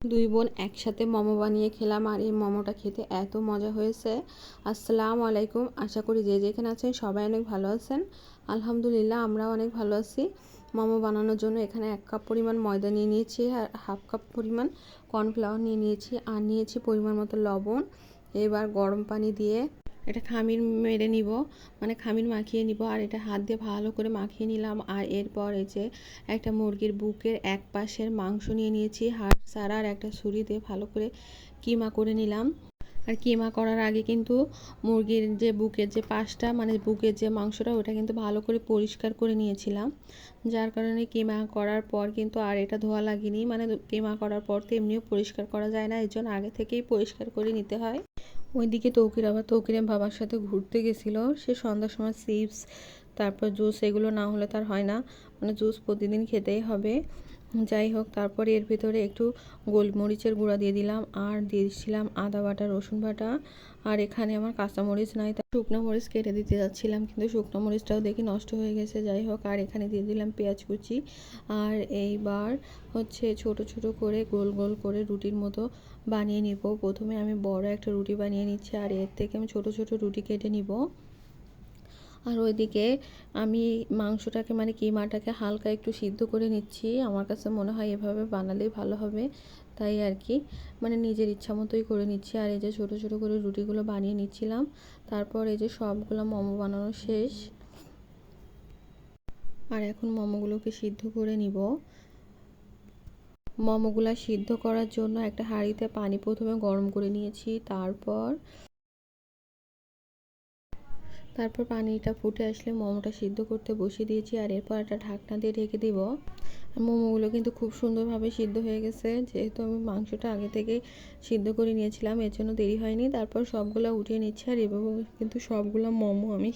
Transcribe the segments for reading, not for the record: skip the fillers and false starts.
দুই বোন একসাথে মোমো বানিয়ে খেলাম, আর এই মোমোটা খেতে এত মজা হয়েছে। আসসালামু আলাইকুম, আশা করি যে যেখানে আছেন সবাই অনেক ভালো আছেন। আলহামদুলিল্লাহ আমরাও অনেক ভালো আছি। মোমো বানানোর জন্য এখানে 1 কাপ পরিমাণ ময়দা নিয়ে নিয়েছি, আর 1/2 কাপ পরিমাণ কর্নফ্লাওয়ার নিয়ে নিয়েছি, আর নিয়েছি পরিমাণ মতো লবণ। এবার গরম পানি দিয়ে এটা খামির মেরে নিব, মানে খামির মাখিয়ে নিব, আর এটা হাত দিয়ে ভালো করে মাখিয়ে নিলাম। আর এরপর এই যে একটা মুরগির বুকের এক পাশের মাংস নিয়ে নিয়েছি, হাড় ছাড়া, আর একটা ছুরি দিয়ে ভালো করে কিমা করে নিলাম। আর কিমা করার আগে কিন্তু মুরগির যে বুকের যে পাশটা, মানে বুকের যে মাংসটা, ওটা কিন্তু ভালো করে পরিষ্কার করে নিয়েছিলাম। যার কারণে কিমা করার পর কিন্তু আর এটা ধোয়া লাগেনি, মানে কিমা করার পর তো এমনিও পরিষ্কার করা যায় না, এর জন্য আগে থেকেই পরিষ্কার করে নিতে হয়। ওইদিকে তৌকির বাবার সাথে ঘুরতে গেছিলো। সে সন্ধ্যার সময় চিপস, তারপর জুস, এগুলো না হলে তার হয় না, মানে জুস প্রতিদিন খেতেই হবে। যাই হোক, তারপরে এর ভিতরে একটু গোলমরিচের গুঁড়া দিয়ে দিলাম, আর দিয়ে দিচ্ছিলাম আদা বাটা, রসুন বাটা। আর এখানে আমার কাঁচামরিচ নাই, তাই শুকনো মরিচ কেটে দিতে যাচ্ছিলাম, কিন্তু শুকনো মরিচটাও দেখি নষ্ট হয়ে গেছে। যাই হোক, আর এখানে দিয়ে দিলাম পেঁয়াজ কুচি। আর এইবার হচ্ছে ছোট ছোট করে গোল গোল করে রুটির মতো বানিয়ে নিব। প্রথমে আমি বড় একটা রুটি বানিয়ে নিচ্ছি, আর এর থেকে আমি ছোট ছোট রুটি কেটে নিব। আর ওইদিকে আমি মাংসটাকে, মানে কিমাটাকে হালকা একটু সিদ্ধ করে নিচ্ছি। আমার কাছে মনে হয় এভাবে বানালেই ভালো হবে, তাই আর কি, মানে নিজের ইচ্ছা মতোই করে নিচ্ছি। আর এই যে ছোট ছোট করে রুটিগুলো বানিয়ে নিচ্ছিলাম। তারপর এই যে সবগুলো মোমো বানানো শেষ, আর এখন মোমোগুলোকে সিদ্ধ করে নিব। মোমোগুলা সিদ্ধ করার জন্য একটা হাঁড়িতে পানি প্রথমে গরম করে নিয়েছি, তারপর পানিটা ফুটে আসলে মোমোটা সিদ্ধ করতে বসিয়ে দিয়েছি, আর এরপর একটা ঢাকনা দিয়ে ঢেকে দিব। মোমোগুলো কিন্তু খুব সুন্দরভাবে সিদ্ধ হয়ে গেছে, যেহেতু আমি মাংসটা আগে থেকে সিদ্ধ করে নিয়েছিলাম, এর জন্য দেরি হয়নি। তারপর সবগুলো উঠিয়ে নিচ্ছি, আর এভাবে কিন্তু সবগুলো মোমো আমি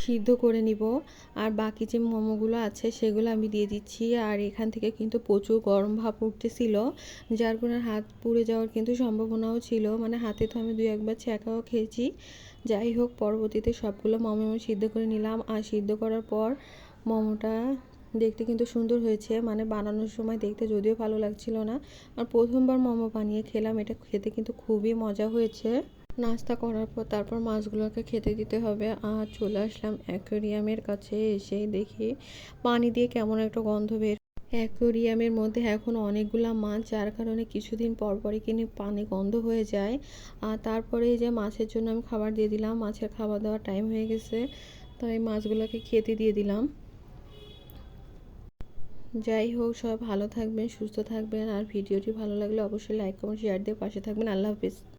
সিদ্ধ করে নিব। আর বাকি যে মোমোগুলো আছে সেগুলো আমি দিয়ে দিচ্ছি। আর এখান থেকে কিন্তু প্রচুর গরম ভাপ উঠতেছিল, যার কারণে হাত পুড়ে যাওয়ার কিন্তু সম্ভাবনাও ছিল, মানে হাতে তো আমি 2-1 বার ছ্যাঁকাও খেয়েছি। যাই হোক, পরবর্তীতে সবগুলো মোমো আমি সিদ্ধ করে নিলাম। আর সিদ্ধ করার পর মোমোটা দেখতে কিন্তু সুন্দর হয়েছে, মানে বানানোর সময় দেখতে যদিও ভালো লাগছিল না। আর প্রথমবার মোমো বানিয়ে খেলাম, এটা খেতে কিন্তু খুবই মজা হয়েছে। নাস্তা করার পর তারপর মাছগুলোকে খেতে দিতে হবে। আর চলে আসলাম অ্যাকোয়ারিয়ামের কাছে, এসেই দেখি পানি দিয়ে কেমন একটা গন্ধ বের। অ্যাকোয়ারিয়ামের মধ্যে এখন অনেকগুলা মাছ, যার কারণে কিছুদিন পর পরই কিন্তু পানি গন্ধ হয়ে যায়। আর তারপরে এই যে মাছের জন্য আমি খাবার দিয়ে দিলাম, মাছের খাবার দেওয়ার টাইম হয়ে গেছে, তাই মাছগুলোকে খেতে দিয়ে দিলাম। যাই হোক, সবাই ভালো থাকবেন, সুস্থ থাকবেন, আর ভিডিওটি ভালো লাগলে অবশ্যই লাইক কমেন্ট শেয়ার দিয়ে পাশে থাকবেন। আল্লাহ হাফিজ।